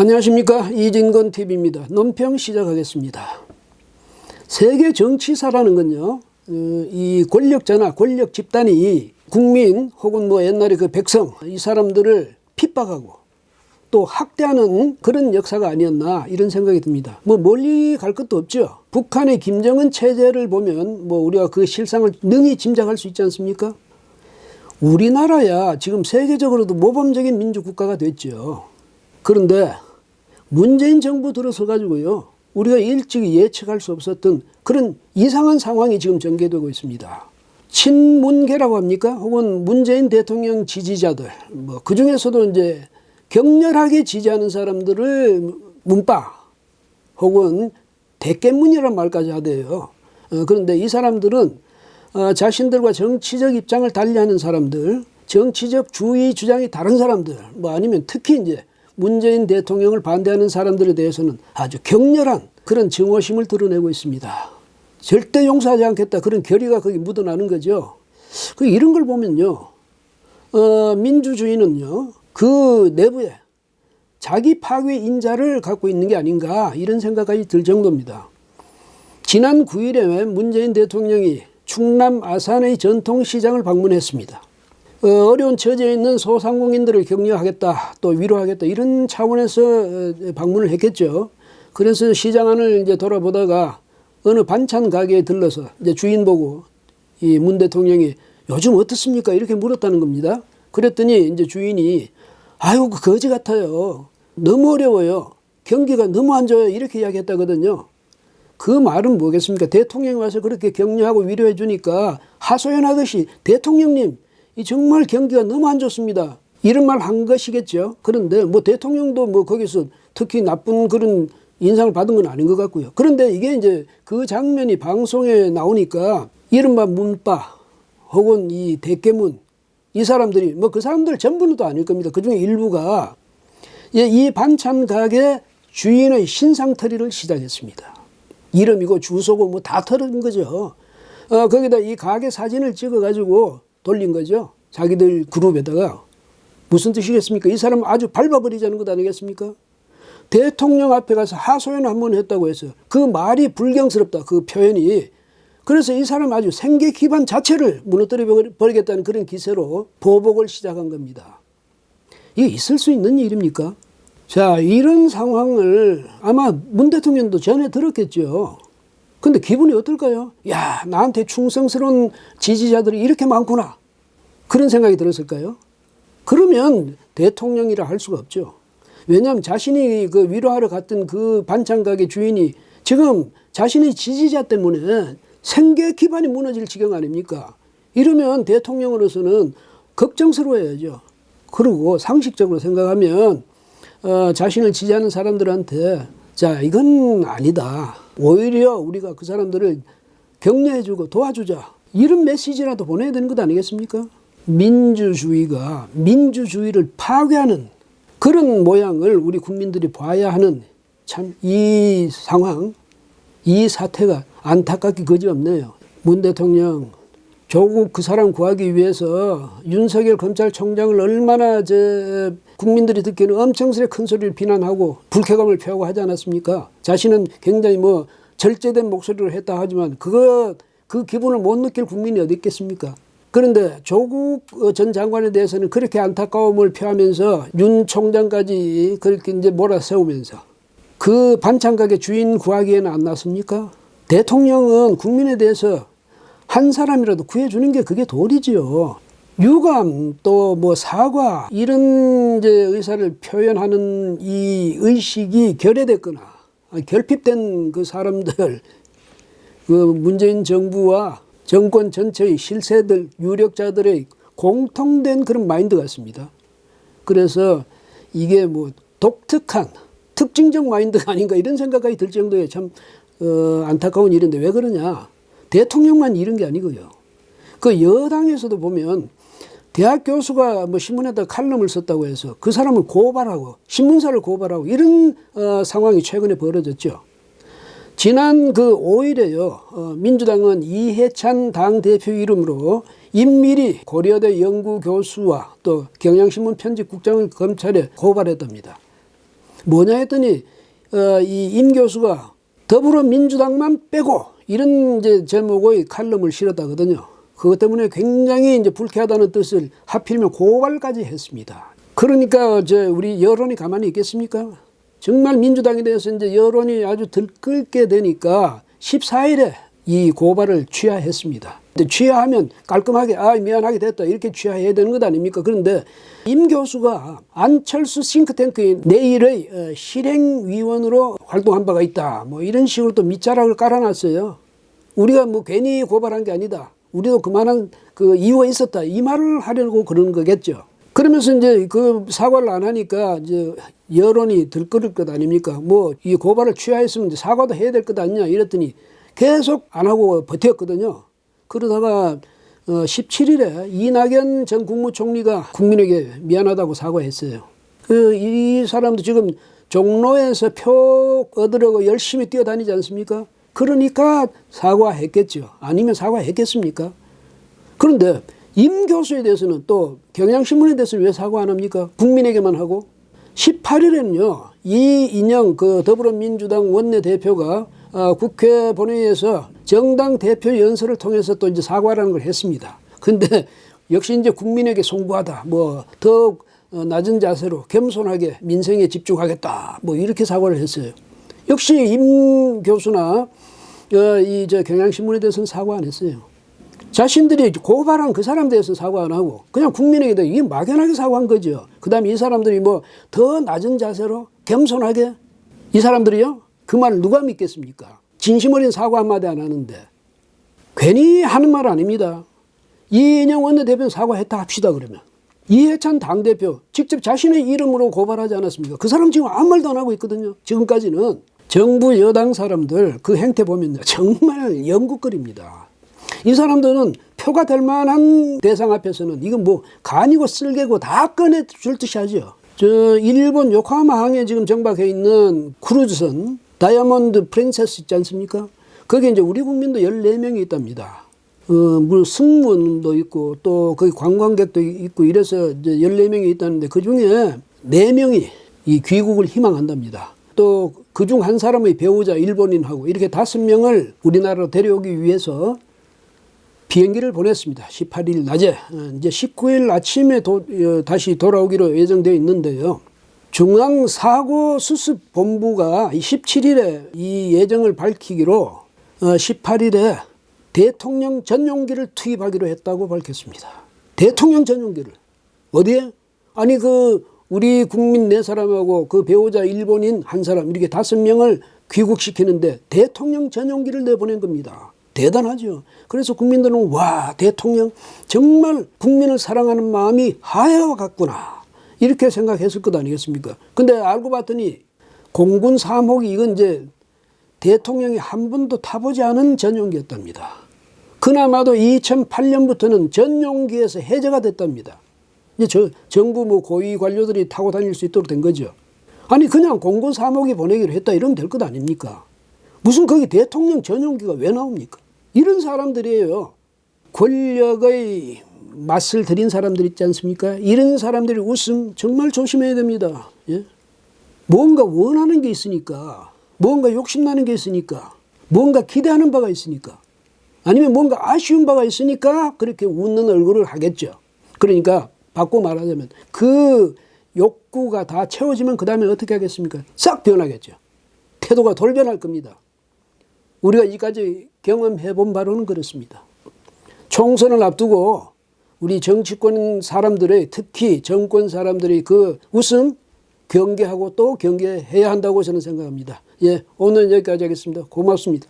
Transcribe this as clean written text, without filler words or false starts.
안녕하십니까, 이진건TV입니다. 논평 시작하겠습니다. 세계 정치사라는 건요, 이 권력자나 권력 집단이 국민 혹은 뭐 옛날에 그 백성, 이 사람들을 핍박하고 또 학대하는 그런 역사가 아니었나 이런 생각이 듭니다. 뭐 멀리 갈 것도 없죠. 북한의 김정은 체제를 보면 뭐 우리가 그 실상을 능히 짐작할 수 있지 않습니까? 우리나라야 지금 세계적으로도 모범적인 민주국가가 됐죠. 그런데 문재인 정부 들어서 가지고요, 우리가 일찍이 예측할 수 없었던 그런 이상한 상황이 지금 전개되고 있습니다. 친문계라고 합니까? 혹은 문재인 대통령 지지자들, 뭐 그 중에서도 이제 격렬하게 지지하는 사람들을 문파 혹은 대깨문이라는 말까지 하대요. 그런데 이 사람들은 자신들과 정치적 입장을 달리하는 사람들, 정치적 주의 주장이 다른 사람들, 뭐 아니면 특히 이제 문재인 대통령을 반대하는 사람들에 대해서는 아주 격렬한 그런 증오심을 드러내고 있습니다. 절대 용서하지 않겠다, 그런 결의가 거기 묻어나는 거죠. 이런 걸 보면요, 민주주의는요, 그 내부에 자기 파괴 인자를 갖고 있는 게 아닌가 이런 생각까지 들 정도입니다. 지난 9일에 문재인 대통령이 충남 아산의 전통시장을 방문했습니다. 어려운 처지에 있는 소상공인들을 격려하겠다, 또 위로하겠다, 이런 차원에서 방문을 했겠죠. 그래서 시장 안을 이제 돌아보다가 어느 반찬 가게에 들러서 이제 주인 보고 이 문 대통령이 요즘 어떻습니까? 이렇게 물었다는 겁니다. 그랬더니 이제 주인이 아유, 거지 같아요. 너무 어려워요. 경기가 너무 안 좋아요. 이렇게 이야기했다거든요. 그 말은 뭐겠습니까? 대통령이 와서 그렇게 격려하고 위로해 주니까 하소연하듯이 대통령님, 이 정말 경기가 너무 안 좋습니다, 이런 말 한 것이겠죠. 그런데 뭐 대통령도 뭐 거기서 특히 나쁜 그런 인상을 받은 건 아닌 것 같고요. 그런데 이게 이제 그 장면이 방송에 나오니까 이른바 문파 혹은 이 대깨문, 이 사람들이 뭐 그 사람들 전부는 또 아닐 겁니다. 그중에 일부가 이 반찬 가게 주인의 신상털이를 시작했습니다. 이름이고 주소고 뭐 다 털은 거죠. 거기다 이 가게 사진을 찍어가지고 돌린 거죠. 자기들 그룹에다가. 무슨 뜻이겠습니까? 이 사람 아주 밟아버리자는 것 아니겠습니까? 대통령 앞에 가서 하소연 한번 했다고 해서 그 말이 불경스럽다, 그 표현이. 그래서 이 사람 아주 생계 기반 자체를 무너뜨려 버리겠다는 그런 기세로 보복을 시작한 겁니다. 이게 있을 수 있는 일입니까? 자, 이런 상황을 아마 문 대통령도 전에 들었겠죠. 근데 기분이 어떨까요? 야, 나한테 충성스러운 지지자들이 이렇게 많구나, 그런 생각이 들었을까요? 그러면 대통령이라 할 수가 없죠. 왜냐하면 자신이 그 위로하러 갔던 그 반찬 가게 주인이 지금 자신의 지지자 때문에 생계 기반이 무너질 지경 아닙니까? 이러면 대통령으로서는 걱정스러워야죠. 그리고 상식적으로 생각하면 자신을 지지하는 사람들한테 자, 이건 아니다, 오히려 우리가 그 사람들을 격려해주고 도와주자, 이런 메시지라도 보내야 되는 것 아니겠습니까? 민주주의가 민주주의를 파괴하는 그런 모양을 우리 국민들이 봐야 하는, 참 이 상황, 이 사태가 안타깝기 그지없네요. 문 대통령 조국 그 사람 구하기 위해서 윤석열 검찰총장을 얼마나 국민들이 듣기에는 엄청스레 큰 소리를 비난하고 불쾌감을 표하고 하지 않았습니까? 자신은 굉장히 뭐 절제된 목소리로 했다 하지만 그 기분을 못 느낄 국민이 어디 있겠습니까? 그런데 조국 전 장관에 대해서는 그렇게 안타까움을 표하면서 윤 총장까지 그렇게 이제 몰아세우면서 그 반찬 가게 주인 구하기에는 안 났습니까? 대통령은 국민에 대해서 한 사람이라도 구해주는 게 그게 도리지요. 유감 또 뭐 사과 이런 이제 의사를 표현하는 이 의식이 결여됐거나 결핍된 그 사람들, 그 문재인 정부와 정권 전체의 실세들, 유력자들의 공통된 그런 마인드 같습니다. 그래서 이게 뭐 독특한 특징적 마인드가 아닌가 이런 생각까지 들 정도의 참 안타까운 일인데, 왜 그러냐? 대통령만 이런 게 아니고요. 그 여당에서도 보면 대학 교수가 뭐 신문에다 칼럼을 썼다고 해서 그 사람을 고발하고 신문사를 고발하고 이런 상황이 최근에 벌어졌죠. 지난 그 5일에요. 민주당은 이해찬 당대표 이름으로 임미리 고려대 연구교수와 또 경향신문 편집국장을 검찰에 고발했답니다. 뭐냐 했더니 이 임 교수가 더불어민주당만 빼고 이런 이제 제목의 칼럼을 실었다거든요. 그것 때문에 굉장히 이제 불쾌하다는 뜻을 하필이면 고발까지 했습니다. 그러니까 우리 여론이 가만히 있겠습니까? 정말 민주당에 대해서 이제 여론이 아주 들끓게 되니까 14일에 이 고발을 취하했습니다. 취하하면 깔끔하게 미안하게 됐다 이렇게 취하해야 되는 것 아닙니까? 그런데 임 교수가 안철수 싱크탱크인 내일의 실행위원으로 활동한 바가 있다. 뭐 이런 식으로 또 밑자락을 깔아놨어요. 우리가 뭐 괜히 고발한 게 아니다. 우리도 그만한 그 이유가 있었다. 이 말을 하려고 그러는 거겠죠. 그러면서 이제 그 사과를 안 하니까 이제 여론이 들끓을 것 아닙니까? 뭐 이 고발을 취하했으면 이제 사과도 해야 될 것 아니냐 이랬더니 계속 안 하고 버텼거든요. 그러다가 17일에 이낙연 전 국무총리가 국민에게 미안하다고 사과했어요. 이 사람도 지금 종로에서 표 얻으려고 열심히 뛰어다니지 않습니까? 그러니까 사과했겠죠. 아니면 사과했겠습니까? 그런데 임 교수에 대해서는 또 경향신문에 대해서는 왜 사과 안 합니까? 국민에게만 하고. 18일에는요. 이인영 그 더불어민주당 원내대표가 국회 본회의에서 정당 대표 연설을 통해서 또 이제 사과라는 걸 했습니다. 근데 역시 이제 국민에게 송구하다. 뭐 더욱 낮은 자세로 겸손하게 민생에 집중하겠다. 뭐 이렇게 사과를 했어요. 역시 임 교수나 이 경향신문에 대해서는 사과 안 했어요. 자신들이 고발한 그 사람 대해서 사과 안 하고 그냥 국민에게 대해 이게 막연하게 사과한 거죠. 그 다음에 이 사람들이 뭐 더 낮은 자세로 겸손하게 이 사람들이요? 그 말을 누가 믿겠습니까? 진심 어린 사과 한마디 안 하는데 괜히 하는 말 아닙니다. 이인영 원내대표는 사과했다 합시다 그러면. 이해찬 당대표 직접 자신의 이름으로 고발하지 않았습니까? 그 사람 지금 아무 말도 안 하고 있거든요. 지금까지는 정부 여당 사람들 그 행태 보면 정말 영국거립니다. 이 사람들은 표가 될 만한 대상 앞에서는 이건 뭐 간이고 쓸개고 다 꺼내줄 듯이 하죠. 일본 요코하마항에 지금 정박해 있는 크루즈선 다이아몬드 프린세스 있지 않습니까? 거기에 이제 우리 국민도 14명이 있답니다. 뭐 승무원도 있고 또 거기 관광객도 있고 이래서 이제 14명이 있다는데 그 중에 4명이 이 귀국을 희망한답니다. 또 그중 한 사람의 배우자 일본인하고 이렇게 5명을 우리나라로 데려오기 위해서 비행기를 보냈습니다. 18일 낮에. 이제 19일 아침에 다시 돌아오기로 예정되어 있는데요. 중앙사고수습본부가 17일에 이 예정을 밝히기로 18일에 대통령 전용기를 투입하기로 했다고 밝혔습니다. 대통령 전용기를. 어디에? 아니 우리 국민 4사람하고 그 배우자 일본인 1사람 이렇게 5명을 귀국시키는데 대통령 전용기를 내보낸 겁니다. 대단하죠. 그래서 국민들은 와 대통령 정말 국민을 사랑하는 마음이 하야와 같구나 이렇게 생각했을 것 아니겠습니까? 근데 알고 봤더니 공군 3호기 이건 이제 대통령이 한 번도 타보지 않은 전용기였답니다. 그나마도 2008년부터는 전용기에서 해제가 됐답니다. 이제 정부 뭐 고위 관료들이 타고 다닐 수 있도록 된 거죠. 아니 그냥 공군 3호기 보내기로 했다 이러면 될 것 아닙니까? 무슨 거기 대통령 전용기가 왜 나옵니까? 이런 사람들이에요. 권력의 맛을 들인 사람들 있지 않습니까? 이런 사람들이 웃음 정말 조심해야 됩니다. 예? 뭔가 원하는 게 있으니까, 뭔가 욕심나는 게 있으니까, 뭔가 기대하는 바가 있으니까, 아니면 뭔가 아쉬운 바가 있으니까 그렇게 웃는 얼굴을 하겠죠. 그러니까 바꿔 말하자면 그 욕구가 다 채워지면 그 다음에 어떻게 하겠습니까? 싹 변하겠죠. 태도가 돌변할 겁니다. 우리가 이까지 경험해 본 바로는 그렇습니다. 총선을 앞두고 우리 정치권 사람들의 특히 정권 사람들의 그 웃음 경계하고 또 경계해야 한다고 저는 생각합니다. 예, 오늘 여기까지 하겠습니다. 고맙습니다.